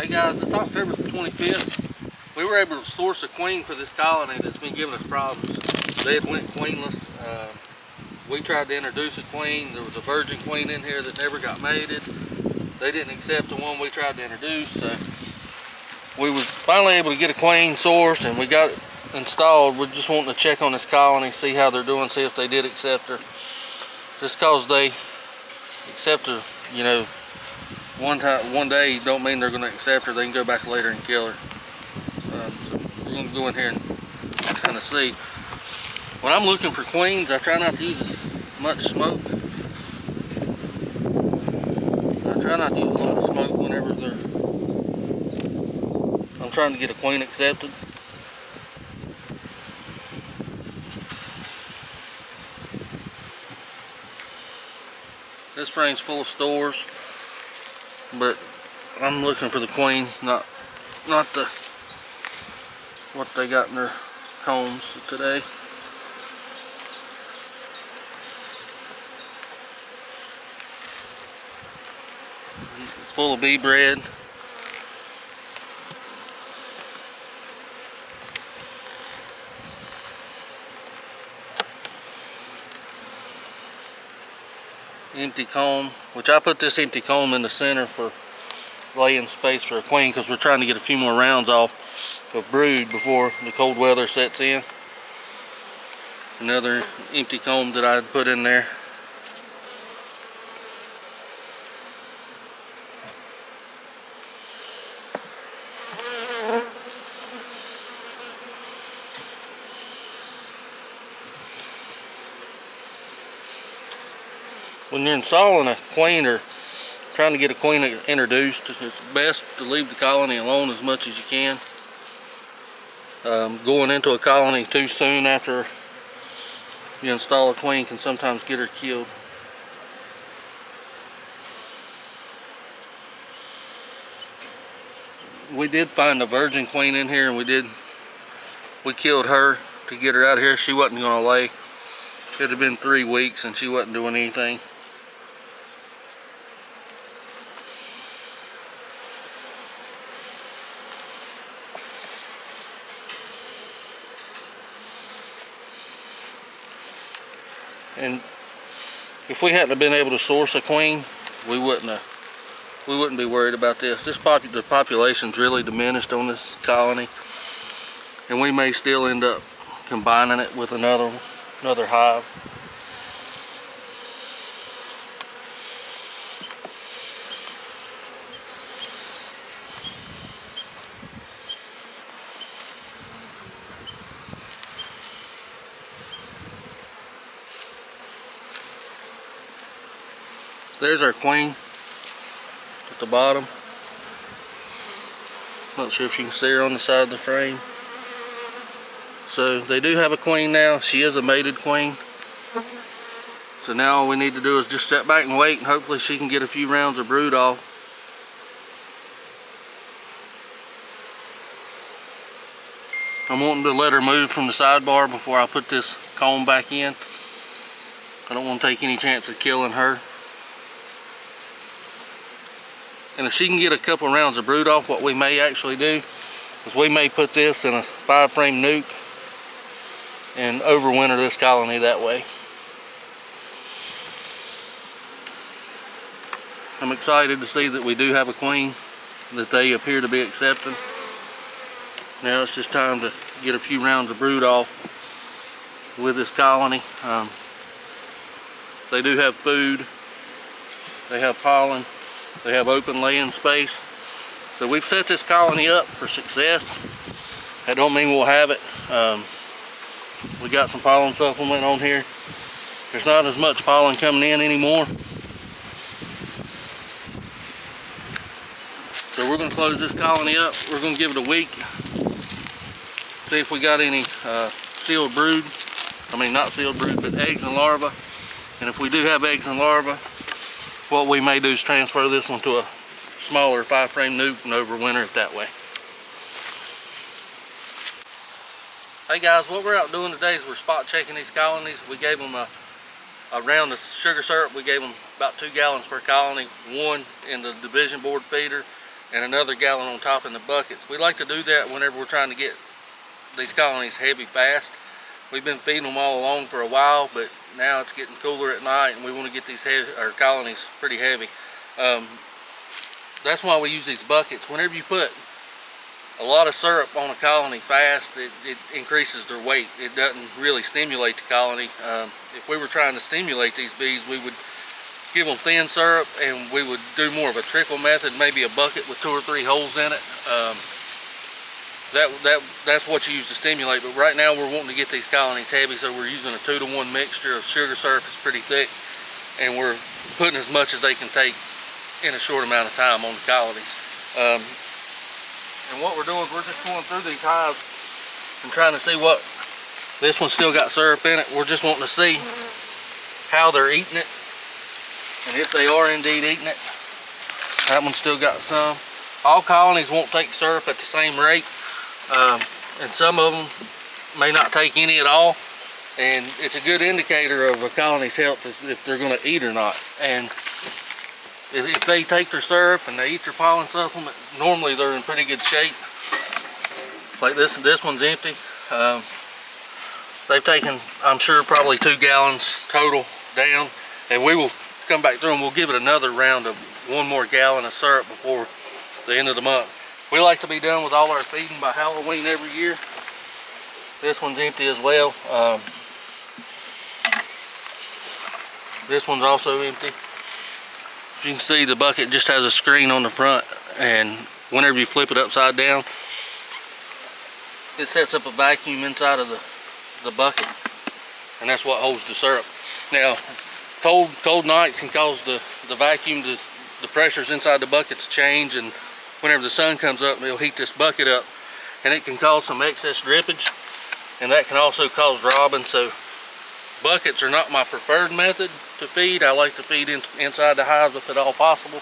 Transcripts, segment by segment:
Hey guys, it's October the 25th. We were able to source a queen for this colony that's been giving us problems. They had went queenless. We tried to introduce a queen. There was a virgin queen in here that never got mated. They didn't accept the one we tried to introduce. So we was finally able to get a queen sourced and we got it installed. We're just wanting to check on this colony, see how they're doing, see if they did accept her. Just cause they accept her, you know, one day don't mean they're going to accept her. They can go back later and kill her. So we're going to go in here and kind of see. When I'm looking for queens, I try not to use as much smoke. I try not to use a lot of smoke whenever I'm trying to get a queen accepted. This frame's full of stores, but I'm looking for the queen, not the what they got in their combs today. It's full of bee bread. Empty comb, which I put this empty comb in the center for laying space for a queen because we're trying to get a few more rounds off of brood before the cold weather sets in. Another empty comb that I had put in there. When you're installing a queen or trying to get a queen introduced, it's best to leave the colony alone as much as you can. Going into a colony too soon after you install a queen can sometimes get her killed. We did find a virgin queen in here and we killed her to get her out of here. She wasn't going to lay. It had been 3 weeks and she wasn't doing anything. And if we hadn't been able to source a queen, we wouldn't be worried about this. The population's really diminished on this colony, and we may still end up combining it with another hive. There's our queen at the bottom. Not sure if you can see her on the side of the frame. So they do have a queen now. She is a mated queen. So now all we need to do is just sit back and wait, and hopefully she can get a few rounds of brood off. I'm wanting to let her move from the sidebar before I put this comb back in. I don't want to take any chance of killing her. And if she can get a couple rounds of brood off, what we may actually do is we may put this in a 5-frame nuke and overwinter this colony that way. I'm excited to see that we do have a queen that they appear to be accepting. Now it's just time to get a few rounds of brood off with this colony. They do have food, they have pollen, they have open laying space. So we've set this colony up for success. That don't mean we'll have it. We got some pollen supplement on here. There's not as much pollen coming in anymore. So we're going to close this colony up. We're going to give it a week. See if we got any sealed brood. I mean, not sealed brood, but eggs and larvae. And if we do have eggs and larvae, what we may do is transfer this one to a smaller 5-frame nuke and overwinter it that way. Hey guys, what we're out doing today is we're spot checking these colonies. We gave them a round of sugar syrup. We gave them about 2 gallons per colony, 1 in the division board feeder and another gallon on top in the buckets. We like to do that whenever we're trying to get these colonies heavy fast. We've been feeding them all along for a while, but now it's getting cooler at night and we want to get these colonies pretty heavy. That's why we use these buckets. Whenever you put a lot of syrup on a colony fast, it increases their weight. It doesn't really stimulate the colony. If we were trying to stimulate these bees, we would give them thin syrup and we would do more of a trickle method, maybe a bucket with 2 or 3 holes in it. That's what you use to stimulate, but right now we're wanting to get these colonies heavy, so we're using a 2-to-1 mixture of sugar syrup. It's pretty thick, and we're putting as much as they can take in a short amount of time on the colonies. And what we're doing is we're just going through these hives and trying to see what, this one's still got syrup in it. We're just wanting to see how they're eating it, and if they are indeed eating it. That one's still got some. All colonies won't take syrup at the same rate. And some of them may not take any at all, and it's a good indicator of a colony's health is if they're going to eat or not. And if they take their syrup and they eat their pollen supplement, normally they're in pretty good shape. Like this one's empty. They've taken, I'm sure, probably 2 gallons total down, and we will come back through and we'll give it another round of 1 more gallon of syrup before the end of the month. We like to be done with all our feeding by Halloween every year. This one's empty as well. This one's also empty. As you can see, the bucket just has a screen on the front, and whenever you flip it upside down, it sets up a vacuum inside of the bucket, and that's what holds the syrup. Now, cold nights can cause the vacuum, the pressures inside the bucket to change, and whenever the sun comes up, it'll heat this bucket up, and it can cause some excess drippage, and that can also cause robbing. So buckets are not my preferred method to feed. I like to feed inside the hives if at all possible,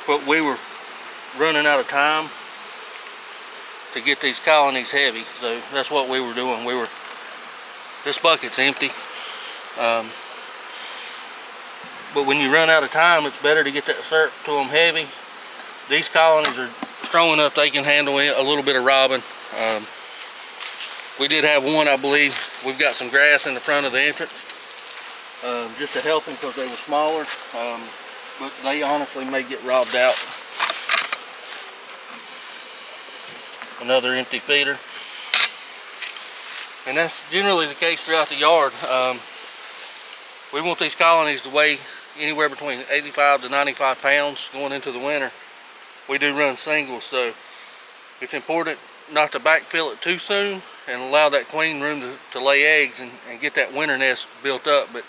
but we were running out of time to get these colonies heavy, so that's what we were doing. This bucket's empty, but when you run out of time, it's better to get that syrup to them heavy. These colonies are strong enough they can handle a little bit of robbing. We did have one, I believe. We've got some grass in the front of the entrance just to help them because they were smaller, but they honestly may get robbed out. Another empty feeder. And that's generally the case throughout the yard. We want these colonies to weigh anywhere between 85 to 95 pounds going into the winter. We do run singles, so it's important not to backfill it too soon and allow that queen room to lay eggs and get that winter nest built up. But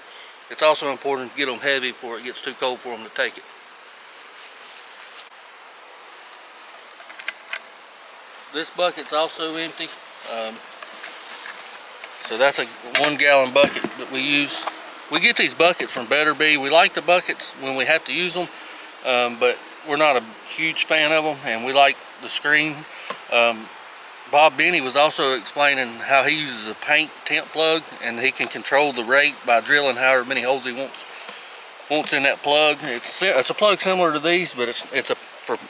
it's also important to get them heavy before it gets too cold for them to take it. This bucket's also empty. So that's a 1 gallon bucket that we use. We get these buckets from Better Bee. We like the buckets when we have to use them, but we're not a huge fan of them, and we like the screen. Bob Benny was also explaining how he uses a paint tent plug, and he can control the rate by drilling however many holes he wants in that plug. It's a plug similar to these, but it's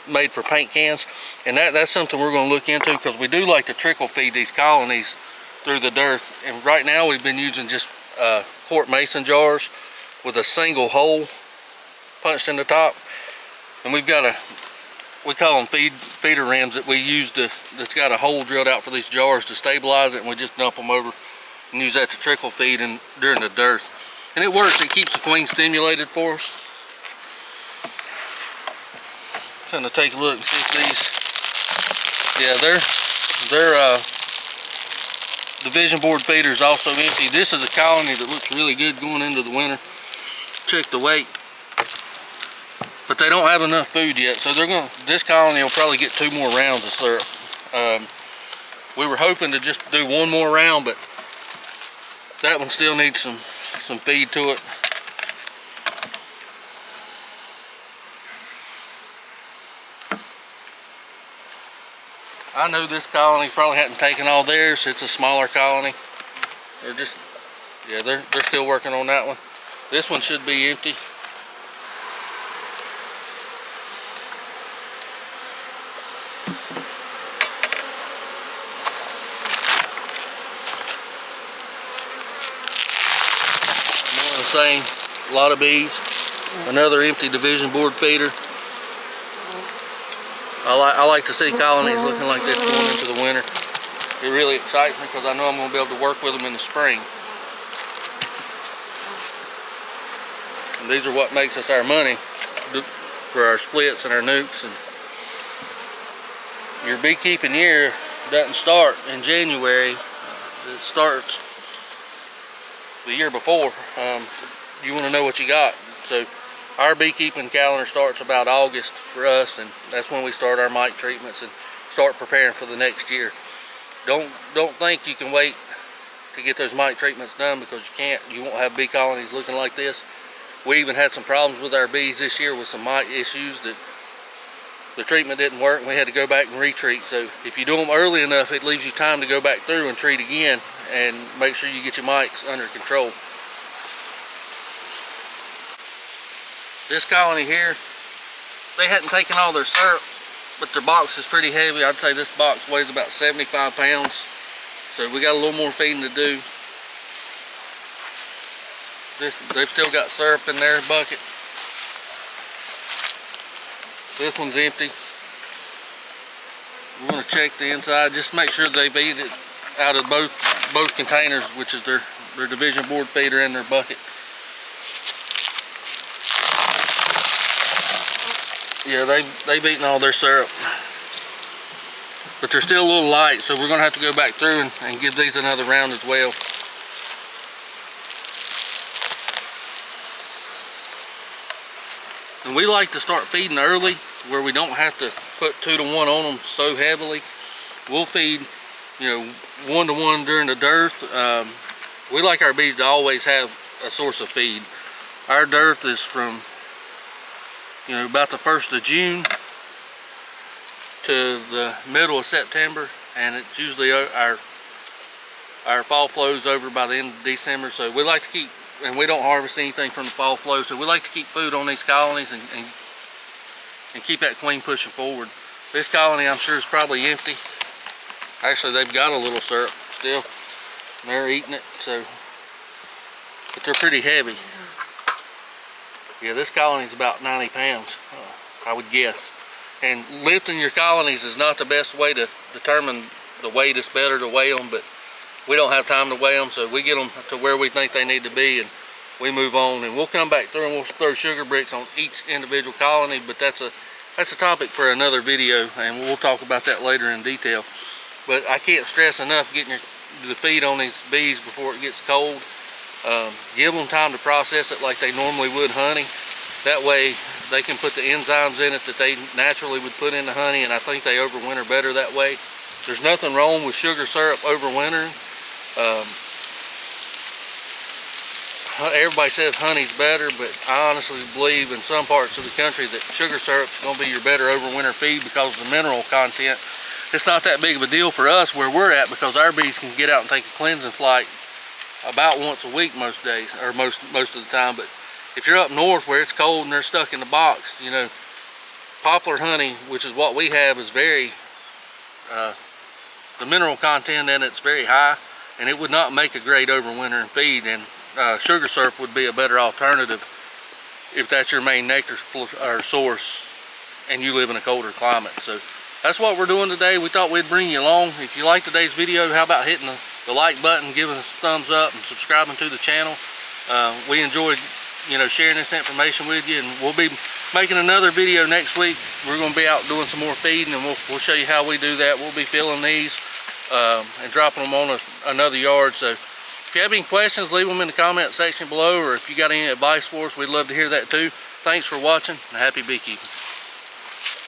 made for paint cans, and that's something we're going to look into, because we do like to trickle feed these colonies through the dearth. And right now we've been using just quart mason jars with a single hole punched in the top, and we've got we call them feeder rims that we use that's got a hole drilled out for these jars to stabilize it, and we just dump them over and use that to trickle feed during the dearth. And it works. It keeps the queen stimulated for us. Kind of take a look and see if these, yeah, their division board feeder is also empty. This is a colony that looks really good going into the winter. Check the weight, but they don't have enough food yet, so this colony will probably get 2 more rounds of syrup. We were hoping to just do 1 more round, but that one still needs some feed to it. I know this colony probably hadn't taken all theirs. It's a smaller colony. They're still working on that one. This one should be empty. same. A lot of bees. Another empty division board feeder. I like to see colonies looking like this going into the winter. It really excites me because I know I'm going to be able to work with them in the spring. And these are what makes us our money for our splits and our nukes. And your beekeeping year doesn't start in January. It starts the year before. You want to know what you got. So our beekeeping calendar starts about August for us, and that's when we start our mite treatments and start preparing for the next year. Don't think you can wait to get those mite treatments done, because you can't. You won't have bee colonies looking like this. We even had some problems with our bees this year with some mite issues that the treatment didn't work, and we had to go back and retreat. So if you do them early enough, it leaves you time to go back through and treat again and make sure you get your mites under control. This colony here, they hadn't taken all their syrup, but their box is pretty heavy. I'd say this box weighs about 75 pounds. So we got a little more feeding to do. They've still got syrup in their bucket. This one's empty. We're going to check the inside, just make sure they've eaten it out of both containers, which is their division board feeder and their bucket. Yeah, they've eaten all their syrup, but they're still a little light, so we're going to have to go back through and give these another round as well. And we like to start feeding early, where we don't have to put 2 to 1 on them so heavily. We'll feed, 1 to 1 during the dearth. We like our bees to always have a source of feed. Our dearth is from about the 1st of June to the middle of September, and it's usually our fall flows over by the end of December. So we like to keep, and we don't harvest anything from the fall flow, so we like to keep food on these colonies and keep that queen pushing forward. This colony, I'm sure, is probably empty. Actually, they've got a little syrup still, and they're eating it, but they're pretty heavy. Yeah, this colony is about 90 pounds, I would guess. And lifting your colonies is not the best way to determine the weight. It's better to weigh them, but we don't have time to weigh them, so we get them to where we think they need to be, and we move on. And we'll come back through and we'll throw sugar bricks on each individual colony, but that's a topic for another video, and we'll talk about that later in detail. But I can't stress enough getting the feed on these bees before it gets cold. Give them time to process it like they normally would honey. That way they can put the enzymes in it that they naturally would put in the honey, and I think they overwinter better that way. There's nothing wrong with sugar syrup overwintering. Everybody says honey's better, but I honestly believe in some parts of the country that sugar syrup is going to be your better overwinter feed because of the mineral content. It's not that big of a deal for us where we're at, because our bees can get out and take a cleansing flight about once a week most days, or most of the time. But if you're up north where it's cold and they're stuck in the box, poplar honey, which is what we have, is very the mineral content in it's very high, and it would not make a great overwintering feed. And sugar syrup would be a better alternative if that's your main nectar source and you live in a colder climate. So that's what we're doing today. We thought we'd bring you along. If you like today's video, how about hitting the like button, giving us a thumbs up, and subscribing to the channel. We enjoyed sharing this information with you, and we'll be making another video next week. We're going to be out doing some more feeding, and we'll show you how we do that. We'll be filling these and dropping them on another yard. So if you have any questions, leave them in the comment section below, or if you got any advice for us, we'd love to hear that too. Thanks for watching, and happy beekeeping.